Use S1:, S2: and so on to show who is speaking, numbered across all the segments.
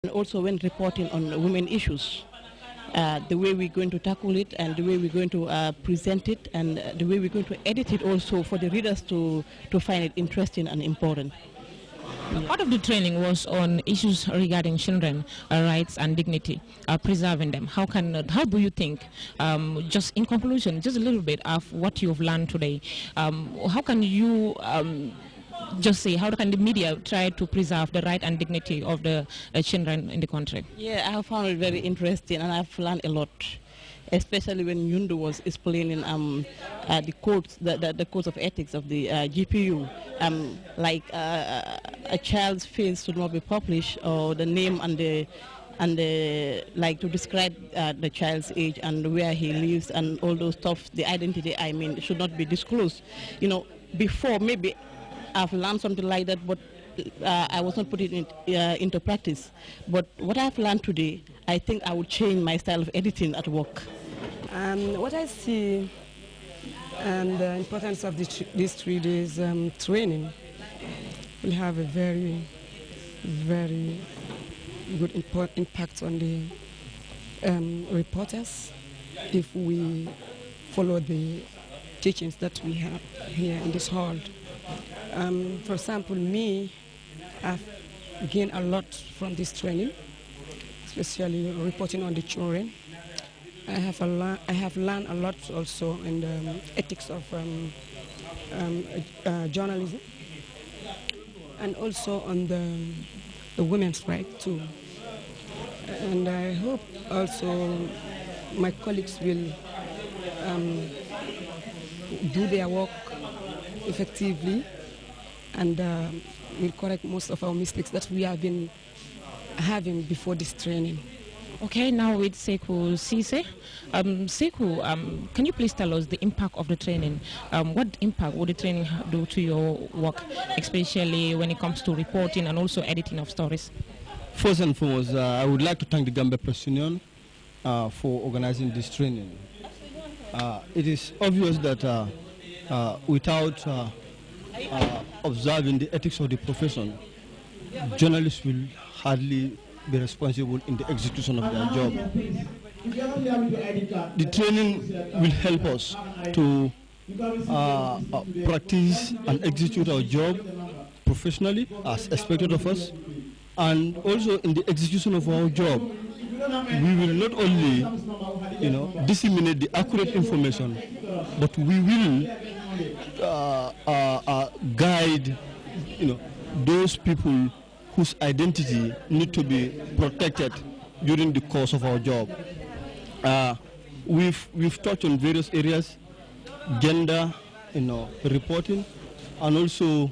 S1: And also when reporting on women issues, the way we're going to tackle it and the way we're going to present it and the way we're going to edit it also for the readers to find it interesting and important.
S2: Part of the training was on issues regarding children rights and dignity, preserving them. How do you think, just in conclusion, just a little bit of what you've learned today, how can you just say, how can the media try to preserve the right and dignity of the children in the country?
S1: Yeah, I have found it very interesting and I've learned a lot, especially when Yundu was explaining the codes of ethics of the GPU, like a child's face should not be published, or the name and the like to describe the child's age and where he lives and all those stuff, the identity, I mean, should not be disclosed. You know, before maybe I've learned something like that, but I was not putting it into practice. But what I've learned today, I think I would change my style of editing at work.
S3: What I see and the importance of these 3 days training will have a very, very good impact on the reporters if we follow the teachings that we have here in this hall. For example, I've gained a lot from this training, especially reporting on the children. I have learned a lot also in the ethics of journalism, and also on the women's rights too. And I hope also my colleagues will do their work effectively and will correct most of our mistakes that we have been having before this training.
S2: Okay, now with Sekou Cisse. Sekou, can you please tell us the impact of the training? What impact would the training do to your work, especially when it comes to reporting and also editing of stories?
S4: First and foremost, I would like to thank the Gambia Press Union for organizing this training. It is obvious that without observing the ethics of the profession, journalists will hardly be responsible in the execution of their job. The training will help us to practice and execute our job professionally as expected of us, and also in the execution of our job, we will not only, disseminate the accurate information, but we will guide, those people whose identity need to be protected during the course of our job. We've touched on various areas, gender, reporting, and also,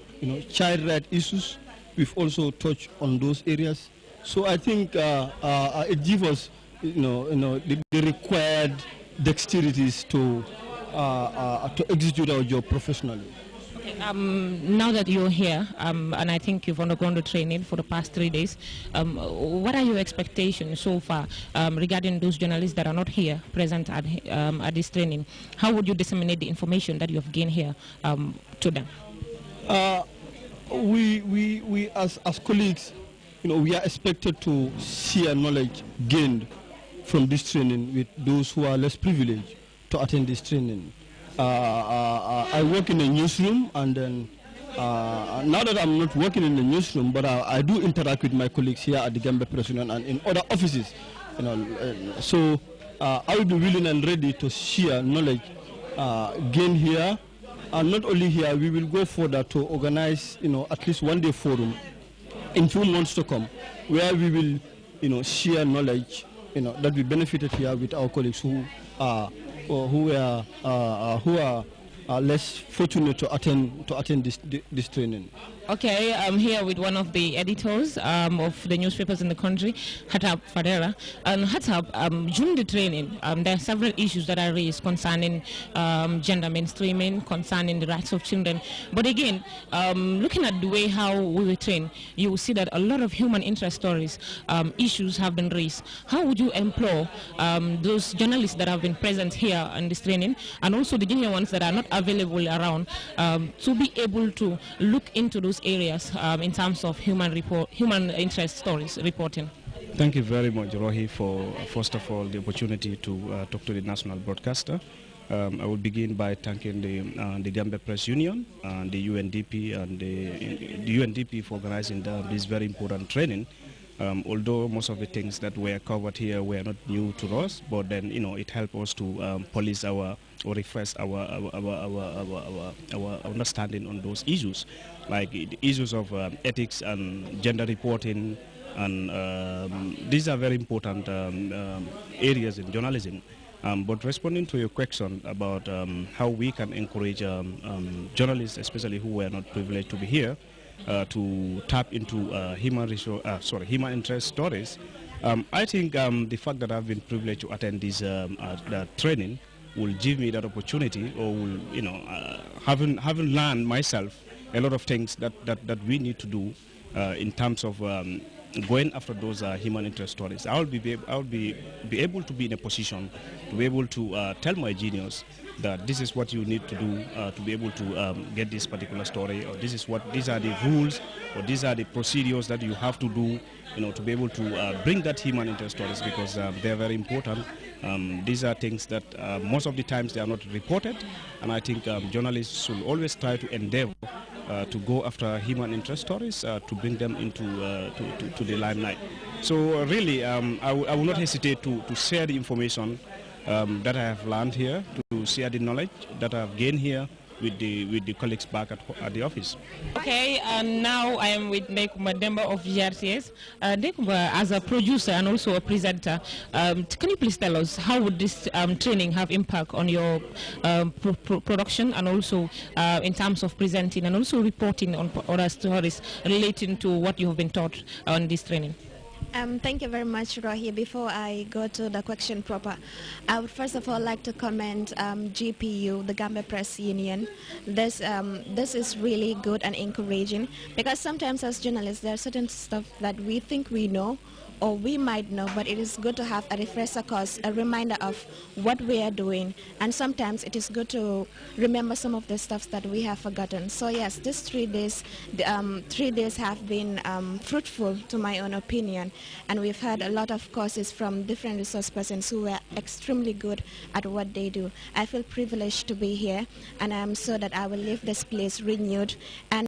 S4: child rights issues. We've also touched on those areas. So I think it gives us, the required dexterities to execute our job professionally.
S2: Now that you're here, and I think you've undergone the training for the past 3 days, what are your expectations so far regarding those journalists that are not here present at this training? How would you disseminate the information that you have gained here to them?
S4: We as colleagues, we are expected to share knowledge gained from this training with those who are less privileged to attend this training. I work in a newsroom, and then now that I'm not working in the newsroom, but I do interact with my colleagues here at the Gambia Press Union and in other offices. So I will be willing and ready to share knowledge gained here, and not only here. We will go further to organize, at least one-day forum in 2 months to come, where we will, share knowledge, that we benefited here with our colleagues who are less fortunate to attend this training.
S2: Okay, I'm here with one of the editors of the newspapers in the country, Hatab Fadera. And Hatab, during the training, there are several issues that are raised concerning gender mainstreaming, concerning the rights of children. But again, looking at the way how we were trained, you will see that a lot of human interest stories, issues have been raised. How would you implore those journalists that have been present here in this training, and also the junior ones that are not available around, to be able to look into those areas in terms of human interest stories reporting?
S5: Thank you very much, Rohi, for first of all the opportunity to talk to the national broadcaster. I will begin by thanking the Gambia Press Union and the UNDP and the UNDP for organizing this very important training. Although most of the things that were covered here were not new to us, but then it helped us to police or refresh our understanding on those issues, like the issues of ethics and gender reporting, and these are very important areas in journalism. But responding to your question about how we can encourage journalists, especially who were not privileged to be here, to tap into human interest stories, I think the fact that I've been privileged to attend this training will give me that opportunity, or will, having learned myself a lot of things that we need to do in terms of going after those human interest stories. I will be able to be in a position to be able to tell my juniors that this is what you need to do to be able to get this particular story, or these are the rules, or these are the procedures that you have to do, to be able to bring that human interest stories, because they are very important. These are things that most of the times they are not reported, and I think journalists should always try to endeavor to go after human interest stories, to bring them into to the limelight. So really, I will not hesitate to share the information that I have learned here, to share the knowledge that I have gained here with the colleagues back at the office.
S2: Okay, and now I am with Nekumba Demba of GRTS. Nekumba, as a producer and also a presenter, can you please tell us how would this training have impact on your production, and also in terms of presenting and also reporting on other stories relating to what you have been taught on this training?
S6: Thank you very much, Rohi. Before I go to the question proper, I would first of all like to commend GPU, the Gambia Press Union. This is really good and encouraging, because sometimes as journalists there are certain stuff that we think we know, or we might know, but it is good to have a refresher course, a reminder of what we are doing, and sometimes it is good to remember some of the stuff that we have forgotten. So yes, these 3 days, 3 days have been fruitful to my own opinion, and we've had a lot of courses from different resource persons who were extremely good at what they do. I feel privileged to be here, and I'm sure that I will leave this place renewed and